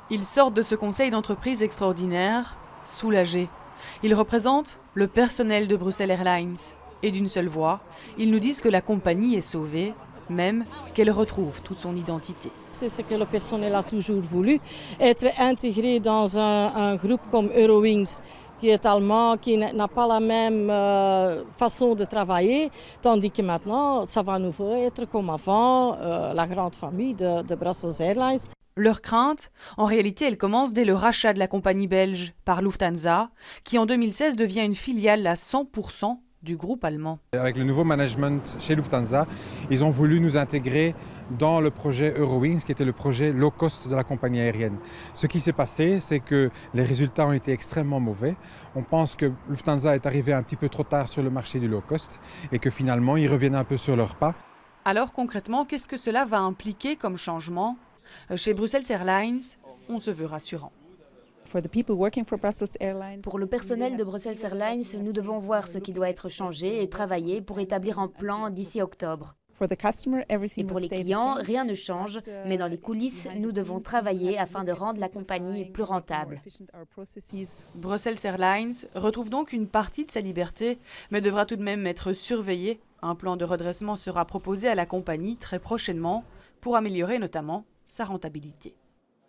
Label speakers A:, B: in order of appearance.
A: Ils sortent de ce conseil d'entreprise extraordinaire, soulagés. Ils représentent le personnel de Bruxelles Airlines. Et d'une seule voix, ils nous disent que la compagnie est sauvée, même qu'elle retrouve toute son identité.
B: C'est ce que le personnel a toujours voulu, être intégré dans un groupe comme Eurowings, qui est allemand, qui n'a pas la même façon de travailler, tandis que maintenant, ça va nouveau être comme avant, la grande famille de Brussels Airlines.
A: Leur crainte, en réalité, elle commence dès le rachat de la compagnie belge par Lufthansa, qui en 2016 devient une filiale à 100% du groupe allemand.
C: Avec le nouveau management chez Lufthansa, ils ont voulu nous intégrer dans le projet Eurowings, qui était le projet low cost de la compagnie aérienne. Ce qui s'est passé, c'est que les résultats ont été extrêmement mauvais. On pense que Lufthansa est arrivé un petit peu trop tard sur le marché du low cost et que finalement, ils reviennent un peu sur leurs pas.
A: Alors concrètement, qu'est-ce que cela va impliquer comme changement ? Chez Bruxelles Airlines, on se veut rassurant.
D: Pour le personnel de Bruxelles Airlines, nous devons voir ce qui doit être changé et travailler pour établir un plan d'ici octobre. Et pour les clients, rien ne change, mais dans les coulisses, nous devons travailler afin de rendre la compagnie plus rentable.
A: Bruxelles Airlines retrouve donc une partie de sa liberté, mais devra tout de même être surveillée. Un plan de redressement sera proposé à la compagnie très prochainement pour améliorer notamment sa rentabilité.